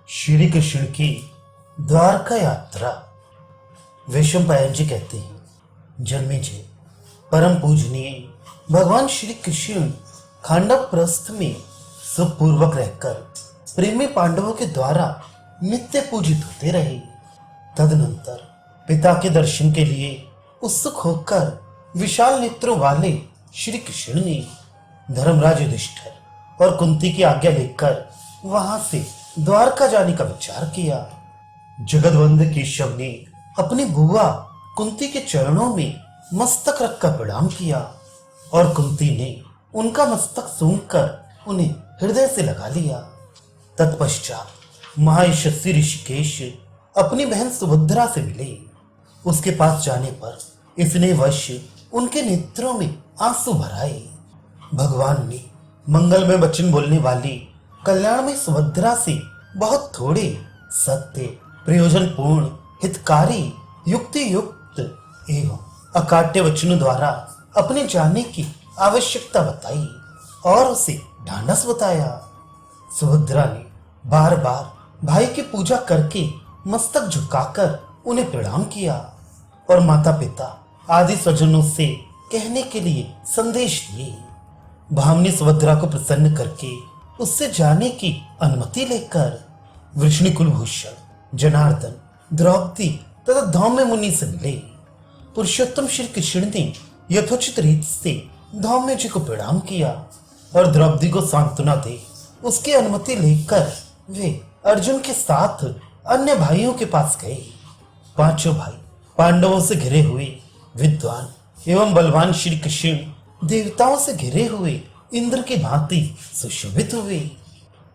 श्री कृष्ण की द्वारका यात्रा। वैशंपायन जी कहते हैं, जन्मेजय परम पूजनीय भगवान श्री कृष्ण खांडव प्रस्थ में सुखपूर्वक रहकर प्रेमी पांडवों के द्वारा नित्य पूजित होते रहे। तदनंतर पिता के दर्शन के लिए उत्सुक होकर विशाल नेत्रों वाले श्री कृष्ण ने धर्मराज युधिष्ठिर और कुंती की आज्ञा लेकर वहां से द्वारका जाने का विचार किया। जगदवंद केशव ने अपनी बुआ कुंती के चरणों में मस्तक रखकर प्रणाम किया और कुंती ने उनका मस्तक सूंघकर उन्हें हृदय से लगा लिया। तत्पश्चात महायशस्वी ऋषिकेश अपनी बहन सुभद्रा से मिले। उसके पास जाने पर इसने वश उनके नेत्रों में आंसू भराए। भगवान ने मंगलमय वचन बोलने वाली कल्याणमय सुभद्रा से बहुत थोड़े सत्य, प्रयोजनपूर्ण, हितकारी, युक्ति युक्त एवं अकाट्य वचनों द्वारा अपने जाने की आवश्यकता बताई और उसे ढांढस बताया। सुभद्रा ने बार बार भाई की पूजा करके मस्तक झुकाकर उन्हें प्रणाम किया और माता पिता आदि स्वजनों से कहने के लिए संदेश दिए। भामिनी सुभद्रा को प्रसन्न करके उससे जाने की अनुमति लेकर वृष्णि कुलभूषण, जनार्दन, द्रौपदी तथा धौम्य मुनि से मिले। पुरुषोत्तम श्री कृष्ण ने यथोचित रीत से धौम्य जी को प्रणाम किया और द्रौपदी को सांत्वना दे उसकी अनुमति लेकर वे अर्जुन के साथ अन्य भाइयों के पास गए। पांचों भाई पांडवों से घिरे हुए विद्वान एवं बलवान श्री कृष्ण देवताओं से घिरे हुए इंद्र की भांति सुशोभित हुए।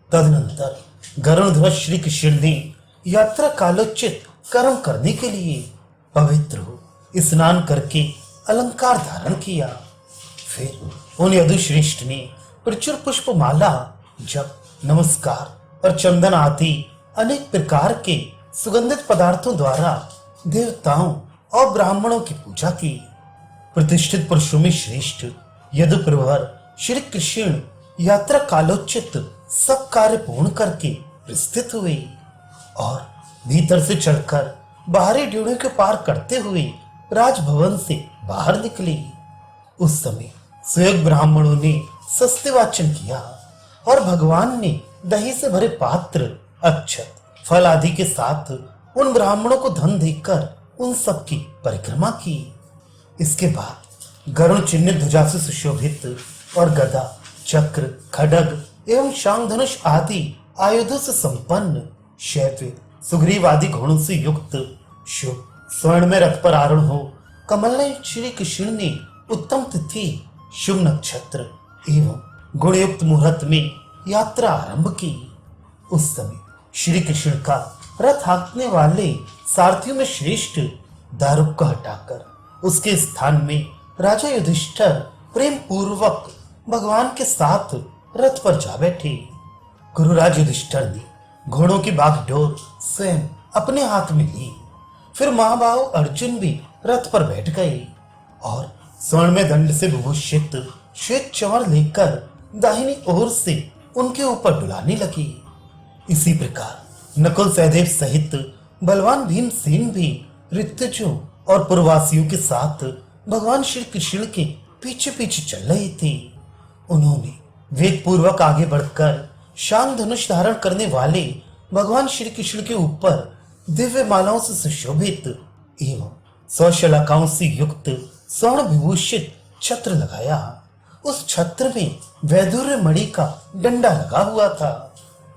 तदनंतर गरुड़ध्वज श्री कृष्ण ने यात्रा कालोचित कर्म करने के लिए पवित्र हो स्नान करके अलंकार धारण किया। फिर उन यदुश्रेष्ठ ने प्रचुर पुष्पमाला, जप, नमस्कार और चंदन आदि अनेक प्रकार के सुगंधित पदार्थों द्वारा देवताओं और ब्राह्मणों की पूजा की। प्रतिष्ठित पुरुषों में श्रेष्ठ यदुप्रवर श्री कृष्ण यात्रा कालोचित सब कार्य पूर्ण करके प्रस्थित हुए और भीतर से चढ़कर बाहरी ड्योढ़ी के पार करते हुए राजभवन से बाहर निकले। उस समय स्वयं ब्राह्मणों ने सस्ते वाचन किया और भगवान ने दही से भरे पात्र, अक्षत, फल आदि के साथ उन ब्राह्मणों को धन देकर उन सब की परिक्रमा की। इसके बाद गरुड़ चिन्हित ध्वजा से सुशोभित और गदा, चक्र, खड्ग एवं शांग धनुष आदि आयुधों से संपन्न शैव्य, सुग्रीव आदि घोड़ों से युक्त शुभ स्वर्ण में रथ पर आरूढ़ हो कमलनयन श्री कृष्ण ने उत्तम तिथि, शुभ नक्षत्र एवं गुणयुक्त मुहूर्त में यात्रा आरंभ की। उस समय श्री कृष्ण का रथ हाँकने वाले सारथियों में श्रेष्ठ दारुक को हटाकर उसके स्थान में राजा युधिष्ठिर प्रेम पूर्वक भगवान के साथ रथ पर जा बैठे। गुरुराज युधिष्ठिर ने घोड़ों की बागडोर स्वयं अपने हाथ में ली। फिर महाबाहु अर्जुन भी रथ पर बैठ गए और स्वर्ण में दंड से विभूषित श्वेत चंवर लेकर दाहिनी ओर से उनके ऊपर डुलाने लगे। इसी प्रकार नकुल सहदेव सहित बलवान भीमसेन भी ऋतुजों और पूर्ववासियों के साथ भगवान श्री कृष्ण के पीछे पीछे चल रहे थे। उन्होंने वेग पूर्वक आगे बढ़कर शांग धनुष धारण करने वाले भगवान श्री कृष्ण के ऊपर दिव्य मालाओं से सुशोभित एवं सौशलाकाओं से युक्त स्वर्ण विभूषित छत्र लगाया। उस छत्र में वैदुर्य मणि का डंडा लगा हुआ था।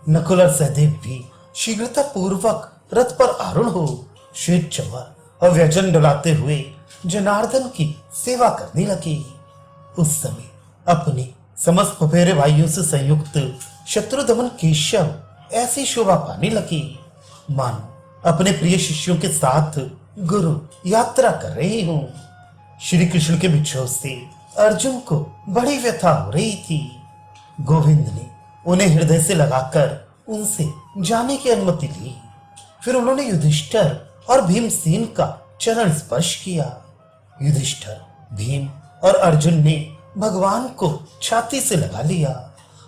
नकुल और सहदेव भी शीघ्रता पूर्वक रथ पर आरूढ़ हो श्वेत चंवर और व्यजन डुलाते हुए जनार्दन की सेवा करने लगे। उस समय अपने समस्त फफेरे भाइयों से संयुक्त शत्रुदमन केशव ऐसी शोभा पाने लगे मानो अपने प्रिय शिष्यों के साथ गुरु यात्रा कर रहे हों। श्री कृष्ण के विछोह से अर्जुन को बड़ी व्यथा हो रही थी। गोविंद ने उन्हें हृदय से लगाकर उनसे जाने की अनुमति ली। फिर उन्होंने युधिष्ठिर और भीमसेन का चरण स्पर्श किया। युधिष्ठिर, भीम और अर्जुन ने भगवान को छाती से लगा लिया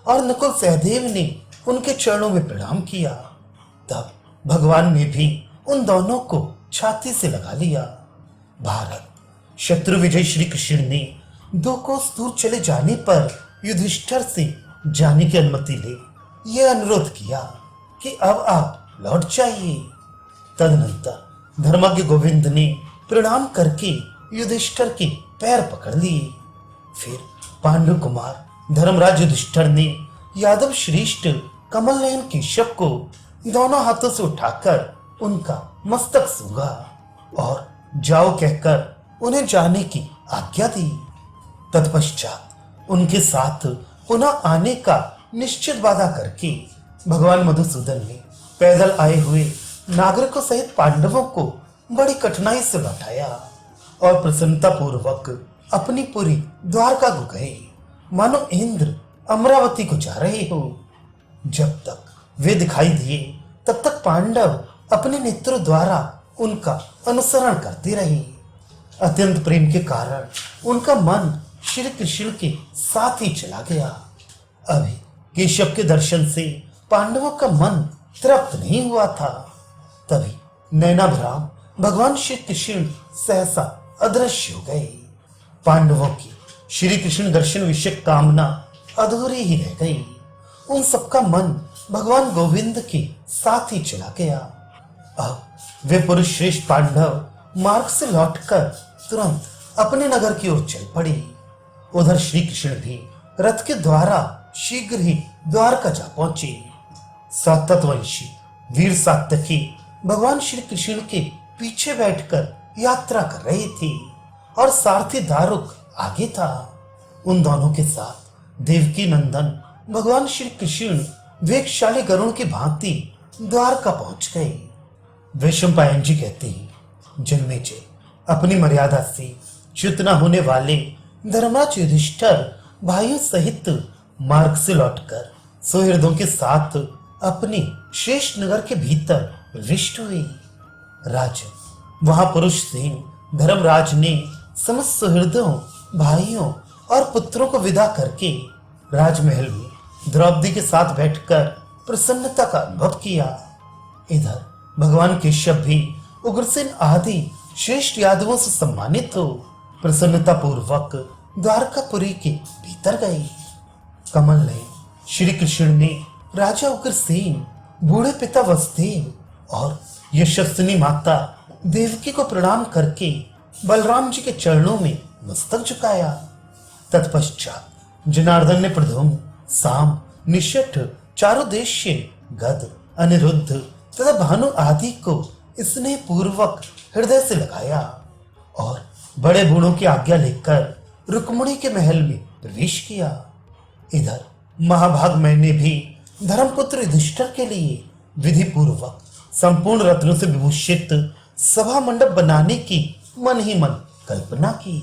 और नकुल सहदेव ने उनके चरणों में प्रणाम किया। तब भगवान ने भी उन दोनों को छाती से लगा लिया। भारत शत्रु विजय श्री कृष्ण ने 2 कोस दूर चले जाने पर युधिष्ठिर से जाने की अनुमति ले यह अनुरोध किया कि अब आप लौट जाइए। तदनंतर धर्मज्ञ गोविंद ने प्रणाम करके युधिष्ठिर के पैर पकड़ लिए। फिर पांडु कुमार धर्मराज युधिष्ठिर ने यादव श्रेष्ठ कमल नयन केशव को दोनों हाथों से उठाकर उनका मस्तक सूंघा और जाओ कहकर उन्हें जाने की आज्ञा दी। तत्पश्चात उनके साथ पुनः आने का निश्चित वादा करके भगवान मधुसूदन ने पैदल आए हुए नागरिकों सहित पांडवों को बड़ी कठिनाई से बैठाया और प्रसन्नता पूर्वक अपनी पूरी द्वारका को गए, मानो इंद्र अमरावती को जा रहे हो। जब तक वे दिखाई दिए तब तक पांडव अपने नेत्रों द्वारा उनका अनुसरण करते रहे। अत्यंत प्रेम के कारण उनका मन श्री कृष्ण के साथ ही चला गया। अभी केशव के दर्शन से पांडवों का मन तृप्त नहीं हुआ था। तभी नैनाभिराम भगवान श्री कृष्ण सहसा अदृश्य हो गए। पांडवों की श्री कृष्ण दर्शन विषय कामना अधूरी ही रह गई। उन सबका मन भगवान गोविंद के साथ ही चला गया। अब वे पुरुष श्रेष्ठ पांडव मार्ग से लौटकर तुरंत अपने नगर की ओर चल पड़े। उधर श्री कृष्ण भी रथ के द्वारा शीघ्र ही द्वारका जा पहुंचे। सातवंशी वीर सात्यकी भगवान श्री कृष्ण के पीछे बैठकर यात्रा कर रहे थे और सारथी दारुक आगे था। उन दोनों के साथ देवकी नंदन भगवान श्री कृष्ण वेगशाली गरुड़ की भांति द्वारका पहुंच गए। वैशंपायन जी कहते हैं, जन्मेजय अपनी मर्यादा से च्युत न होने वाले धर्मराज युधिष्ठिर भाइयों सहित मार्ग से लौटकर सुहृदों के साथ अपने शेष नगर के भीतर प्रविष्ट हुए। राजन वहां पुरुष सेन धर्मराज ने समस्त सुहृदों भाइयों और पुत्रों को विदा करके राजमहल में द्रौपदी के साथ बैठकर प्रसन्नता का अनुभव किया। इधर भगवान केशव भी उग्रसेन आदि श्रेष्ठ यादवों से सम्मानित हो प्रसन्नता पूर्वक द्वारकापुरी के भीतर गए। कमल नयन श्री कृष्ण ने राजा उग्रसेन, बूढ़े पिता वसुदेव और यशस्विनी माता देवकी को प्रणाम करके बलराम जी के चरणों में मस्तक झुकाया। तत्पश्चात जनार्दन ने प्रधुम, साम, निषठ, चारुदेश्य, गद, अनिरुद्ध तथा भानु आदि को स्नेह पूर्वक हृदय से लगाया और बड़े बूढ़ों की आज्ञा लेकर रुक्मिणी के महल में प्रवेश किया। इधर महाभाग मैंने भी धर्मपुत्र युधिष्ठिर के लिए विधि पूर्वक संपूर्ण रत्नों से विभूषित सभा मंडप बनाने की मन ही मन कल्पना की।